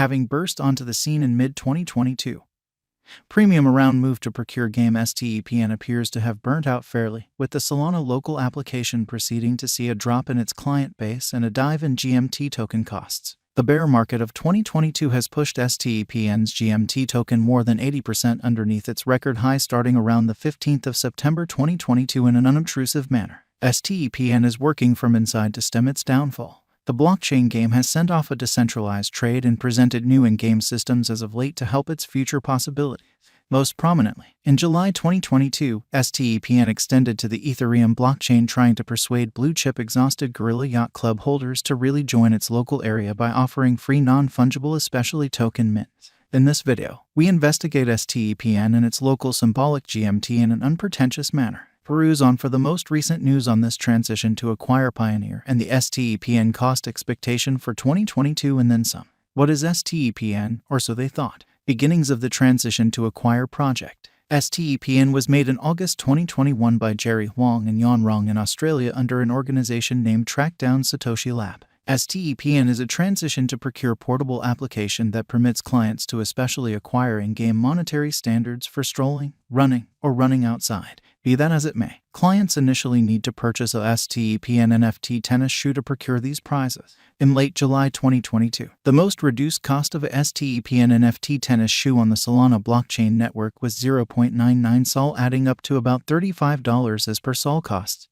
having burst onto the scene in mid-2022. Premium around move to procure game STEPN appears to have burnt out fairly, with the Solana local application proceeding to see a drop in its client base and a dive in GMT token costs. The bear market of 2022 has pushed STEPN's GMT token more than 80% underneath its record high starting around the 15th of September 2022 in an unobtrusive manner. STEPN is working from inside to stem its downfall. The blockchain game has sent off a decentralized trade and presented new in-game systems as of late to help its future possibilities. Most prominently, in July 2022, STEPN extended to the Ethereum blockchain, trying to persuade blue-chip exhausted Gorilla Yacht Club holders to really join its local area by offering free non-fungible especially token mints. In this video, we investigate STEPN and its local symbolic GMT in an unpretentious manner. Peruse on for the most recent news on this transition to acquire Pioneer and the STEPN cost expectation for 2022 and then some. What is STEPN, or so they thought? Beginnings of the transition to acquire project. STEPN was made in August 2021 by Jerry Huang and Yan Rong in Australia under an organization named Trackdown Satoshi Lab. STEPN is a transition to procure portable application that permits clients to especially acquire in-game monetary standards for strolling, running, or running outside. Be that as it may, clients initially need to purchase a STEPN NFT tennis shoe to procure these prizes. In late July 2022, the most reduced cost of a STEPN NFT tennis shoe on the Solana blockchain network was 0.99 SOL, adding up to about $35 as per SOL costs.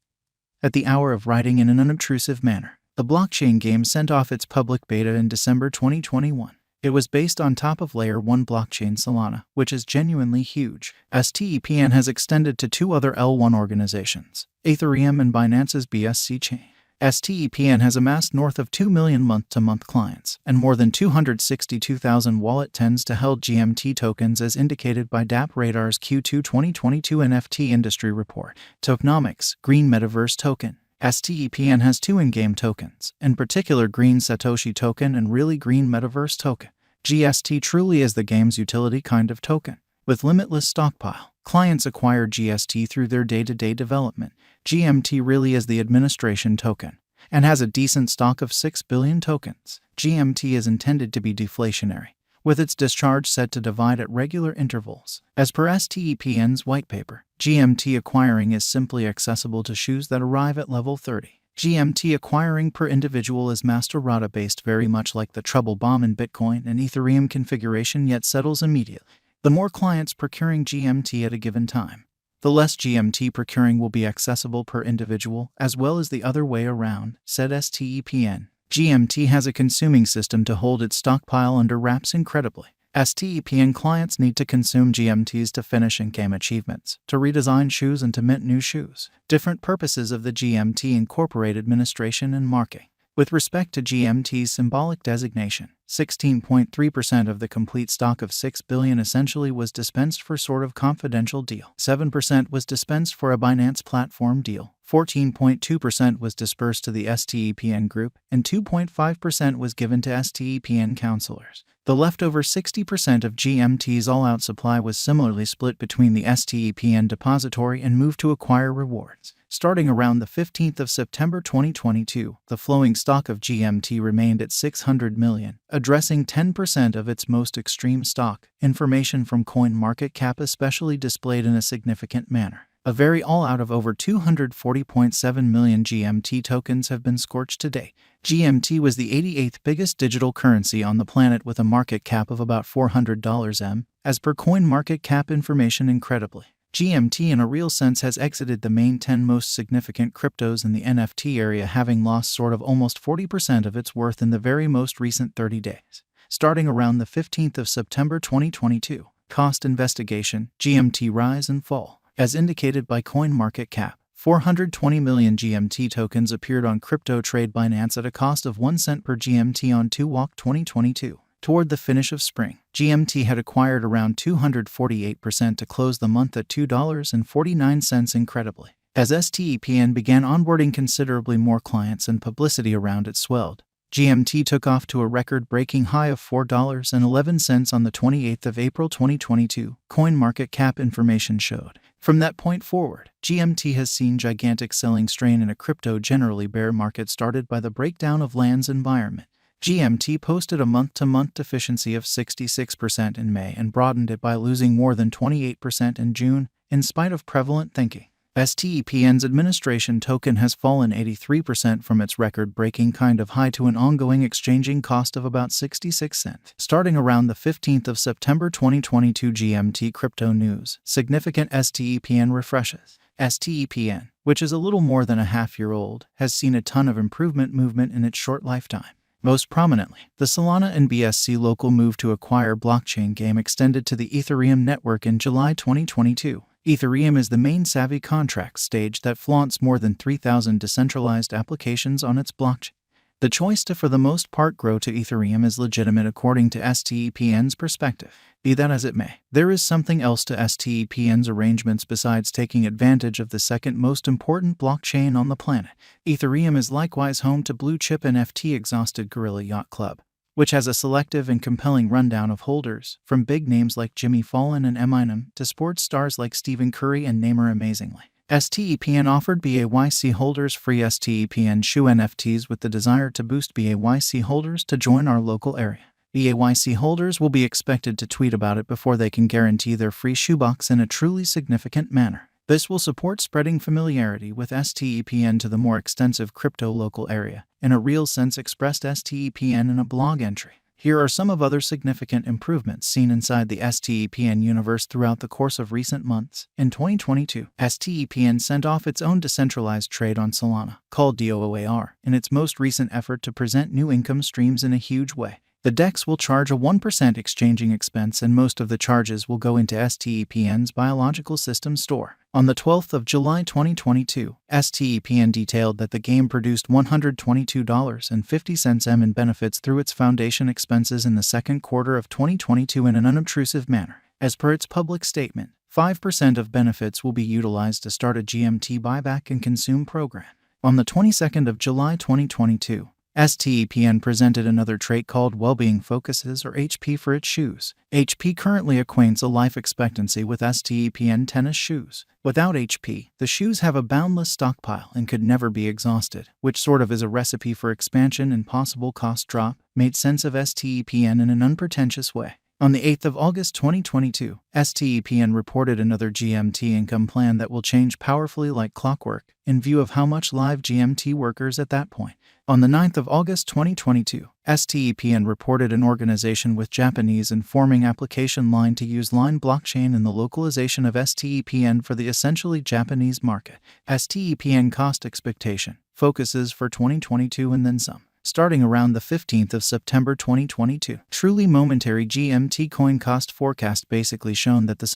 At the hour of writing in an unobtrusive manner, the blockchain game sent off its public beta in December 2021. It was based on top of Layer 1 blockchain Solana, which is genuinely huge. STEPN has extended to two other L1 organizations, Ethereum and Binance's BSC chain. STEPN has amassed north of 2 million month-to-month clients and more than 262,000 wallet tens to held GMT tokens as indicated by DApp Radar's Q2 2022 NFT industry report. Tokenomics, Green Metaverse Token. STEPN has two in-game tokens, in particular Green Satoshi Token and Really Green Metaverse Token. GST truly is the game's utility kind of token. With limitless stockpile, clients acquire GST through their day-to-day development. GMT really is the administration token, and has a decent stock of 6 billion tokens. GMT is intended to be deflationary, with its discharge set to divide at regular intervals. As per STEPN's white paper, GMT acquiring is simply accessible to shoes that arrive at level 30. GMT acquiring per individual is master rata based, very much like the Trouble Bomb in Bitcoin and Ethereum configuration, yet settles immediately. The more clients procuring GMT at a given time, the less GMT procuring will be accessible per individual, as well as the other way around, said STEPN. GMT has a consuming system to hold its stockpile under wraps incredibly. STEPN clients need to consume GMTs to finish in-game achievements, to redesign shoes and to mint new shoes. Different purposes of the GMT incorporate administration and marking. With respect to GMT's symbolic designation, 16.3% of the complete stock of 6 billion essentially was dispensed for sort of confidential deal. 7% was dispensed for a Binance platform deal. 14.2% was dispersed to the STEPN group, and 2.5% was given to STEPN counselors. The leftover 60% of GMT's all-out supply was similarly split between the STEPN depository and moved to acquire rewards. Starting around the 15th of September 2022, the flowing stock of GMT remained at 600 million, addressing 10% of its most extreme stock. Information from CoinMarketCap especially displayed in a significant manner. A very all-out of over 240.7 million GMT tokens have been scorched to date. GMT was the 88th biggest digital currency on the planet with a market cap of about $400 M, as per CoinMarketCap information. Incredibly, GMT in a real sense has exited the main 10 most significant cryptos in the NFT area, having lost sort of almost 40% of its worth in the very most recent 30 days. Starting around the 15th of September 2022, cost investigation, GMT rise and fall. As indicated by CoinMarketCap, 420 million GMT tokens appeared on crypto trade Binance at a cost of 1 cent per GMT on 2/1 2022. Toward the finish of spring, GMT had acquired around 248% to close the month at $2.49 incredibly. As STEPN began onboarding considerably more clients and publicity around it swelled, GMT took off to a record-breaking high of $4.11 on the 28th of April 2022, CoinMarketCap information showed. From that point forward, GMT has seen gigantic selling strain in a crypto generally bear market started by the breakdown of Land's environment. GMT posted a month-to-month deficiency of 66% in May and broadened it by losing more than 28% in June, in spite of prevalent thinking. STEPN's administration token has fallen 83% from its record-breaking kind of high to an ongoing exchanging cost of about 66 cents. Starting around the 15th of September 2022 GMT crypto news, significant STEPN refreshes. STEPN, which is a little more than a half-year old, has seen a ton of movement in its short lifetime. Most prominently, the Solana and BSC local move to acquire blockchain game extended to the Ethereum network in July 2022. Ethereum is the main savvy contract stage that flaunts more than 3,000 decentralized applications on its blockchain. The choice to, for the most part, grow to Ethereum is legitimate according to STEPN's perspective. Be that as it may, there is something else to STEPN's arrangements besides taking advantage of the second most important blockchain on the planet. Ethereum is likewise home to blue-chip NFT-exhausted Gorilla Yacht Club, which has a selective and compelling rundown of holders, from big names like Jimmy Fallon and Eminem to sports stars like Stephen Curry and Neymar. Amazingly, STEPN offered BAYC holders free STEPN shoe NFTs with the desire to boost BAYC holders to join our local area. BAYC holders will be expected to tweet about it before they can guarantee their free shoebox in a truly significant manner. This will support spreading familiarity with STEPN to the more extensive crypto local area, in a real sense expressed STEPN in a blog entry. Here are some of other significant improvements seen inside the STEPN universe throughout the course of recent months. In 2022, STEPN sent off its own decentralized trade on Solana, called DOOAR, in its most recent effort to present new income streams in a huge way. The DEX will charge a 1% exchanging expense, and most of the charges will go into STEPN's biological system store. On the 12th of July 2022, STEPN detailed that the game produced $122.50 in benefits through its foundation expenses in the second quarter of 2022 in an unobtrusive manner. As per its public statement, 5% of benefits will be utilized to start a GMT buyback and consume program. On the 22nd of July 2022, STEPN presented another trait called Wellbeing Focuses, or HP, for its shoes. HP currently acquaints a life expectancy with STEPN tennis shoes. Without HP, the shoes have a boundless stockpile and could never be exhausted, which sort of is a recipe for expansion and possible cost drop, made sense of STEPN in an unpretentious way. On the 8th of August 2022, STEPN reported another GMT income plan that will change powerfully like clockwork, in view of how much live GMT workers at that point. On the 9th of August 2022, STEPN reported an organization with Japanese informing application line to use Line blockchain in the localization of STEPN for the essentially Japanese market. STEPN cost expectation focuses for 2022 and then some. Starting around the 15th of September 2022. Truly momentary GMT coin cost forecast basically shown that the